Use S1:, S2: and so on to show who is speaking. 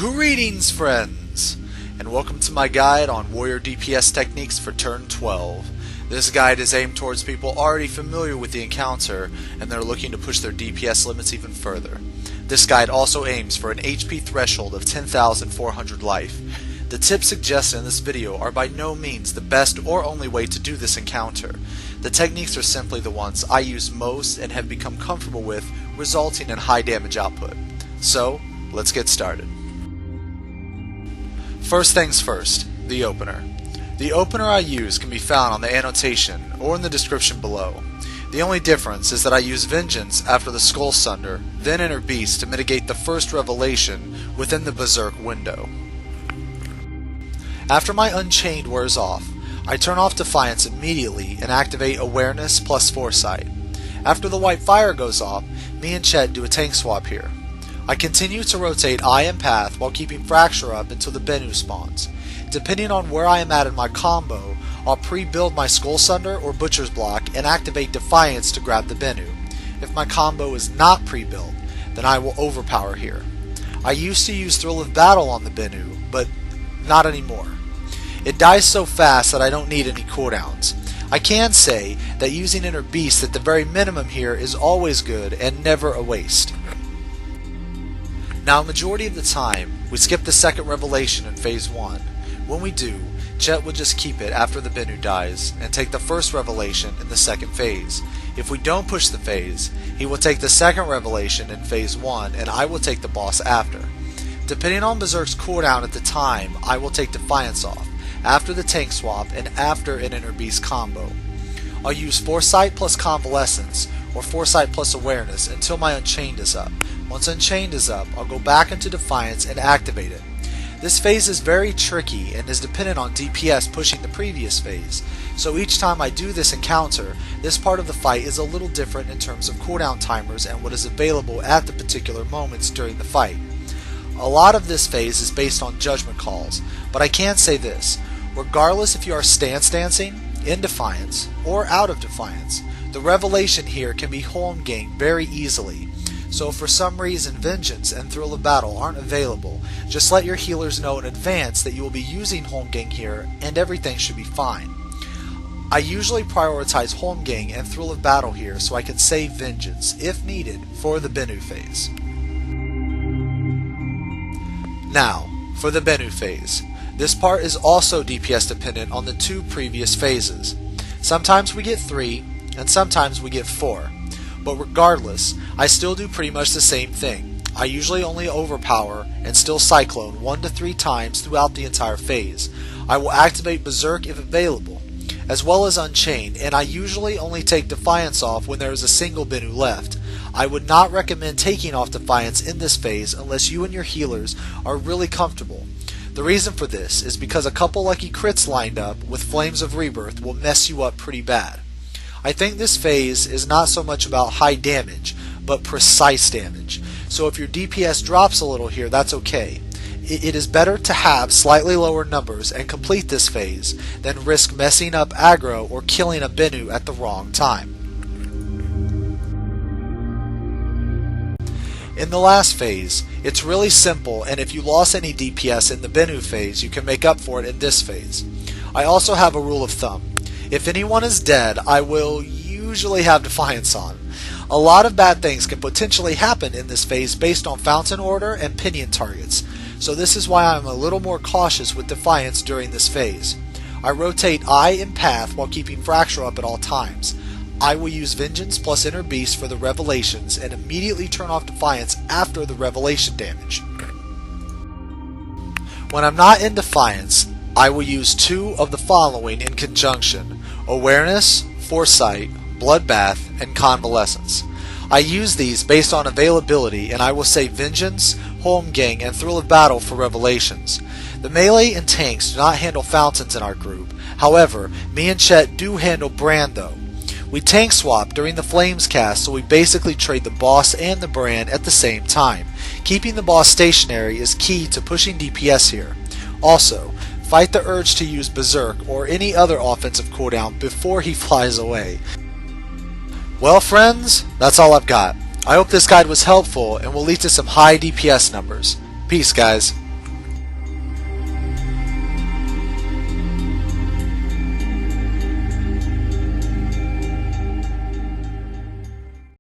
S1: Greetings, friends, and welcome to my guide on warrior DPS techniques for turn 12. This guide is aimed towards people already familiar with the encounter and they're looking to push their DPS limits even further. This guide also aims for an HP threshold of 10,400 life. The tips suggested in this video are by no means the best or only way to do this encounter. The techniques are simply the ones I use most and have become comfortable with, resulting in high damage output. So, let's get started. First things first, the opener. The opener I use can be found on the annotation or in the description below. The only difference is that I use Vengeance after the Skull Sunder, then enter Beast to mitigate the first revelation within the Berserk window. After my Unchained wears off, I turn off Defiance immediately and activate Awareness plus Foresight. After the white fire goes off, me and Chet do a tank swap here. I continue to rotate Eye and Path while keeping Fracture up until the Bennu spawns. Depending on where I am at in my combo, I'll pre-build my Skull Sunder or Butcher's Block and activate Defiance to grab the Bennu. If my combo is not pre-built, then I will overpower here. I used to use Thrill of Battle on the Bennu, but not anymore. It dies so fast that I don't need any cooldowns. I can say that using Enter Beast at the very minimum here is always good and never a waste. Now, majority of the time, we skip the second revelation in phase 1. When we do, Chet will just keep it after the Bennu dies and take the first revelation in the second phase. If we don't push the phase, he will take the second revelation in phase 1 and I will take the boss after. Depending on Berserk's cooldown at the time, I will take Defiance off, after the tank swap and after an Enter Beast combo. I'll use Foresight plus Convalescence or Foresight plus Awareness until my Unchained is up. Once Unchained is up, I'll go back into Defiance and activate it. This phase is very tricky and is dependent on DPS pushing the previous phase, so each time I do this encounter, this part of the fight is a little different in terms of cooldown timers and what is available at the particular moments during the fight. A lot of this phase is based on judgment calls, but I can say this: regardless if you are stance dancing, in Defiance, or out of Defiance, the revelation here can be home gained very easily. So if for some reason Vengeance and Thrill of Battle aren't available, just let your healers know in advance that you will be using Holmgang here and everything should be fine. I usually prioritize Holmgang and Thrill of Battle here so I can save Vengeance, if needed, for the Bennu phase. Now, for the Bennu phase. This part is also DPS dependent on the two previous phases. Sometimes we get 3, and sometimes we get 4. But regardless, I still do pretty much the same thing. I usually only overpower and still Cyclone 1 to 3 times throughout the entire phase. I will activate Berserk if available, as well as Unchained, and I usually only take Defiance off when there is a single Bennu left. I would not recommend taking off Defiance in this phase unless you and your healers are really comfortable. The reason for this is because a couple lucky crits lined up with Flames of Rebirth will mess you up pretty bad. I think this phase is not so much about high damage, but precise damage. So if your DPS drops a little here, that's okay. It is better to have slightly lower numbers and complete this phase than risk messing up aggro or killing a Bennu at the wrong time. In the last phase, it's really simple, and if you lost any DPS in the Bennu phase, you can make up for it in this phase. I also have a rule of thumb. If anyone is dead, I will usually have Defiance on. A lot of bad things can potentially happen in this phase based on Fountain Order and Pinion targets, so this is why I'm a little more cautious with Defiance during this phase. I rotate Eye and Path while keeping Fracture up at all times. I will use Vengeance plus Enter Beast for the revelations and immediately turn off Defiance after the revelation damage. When I'm not in Defiance, I will use 2 of the following in conjunction: Awareness, Foresight, Bloodbath, and Convalescence. I use these based on availability, and I will say Vengeance, Holmgang, and Thrill of Battle for revelations. The melee and tanks do not handle fountains in our group. However, me and Chet do handle Brand though. We tank swap during the Flames cast, so we basically trade the boss and the Brand at the same time. Keeping the boss stationary is key to pushing DPS here. Also, fight the urge to use Berserk or any other offensive cooldown before he flies away. Well, friends, that's all I've got. I hope this guide was helpful and will lead to some high DPS numbers. Peace, guys.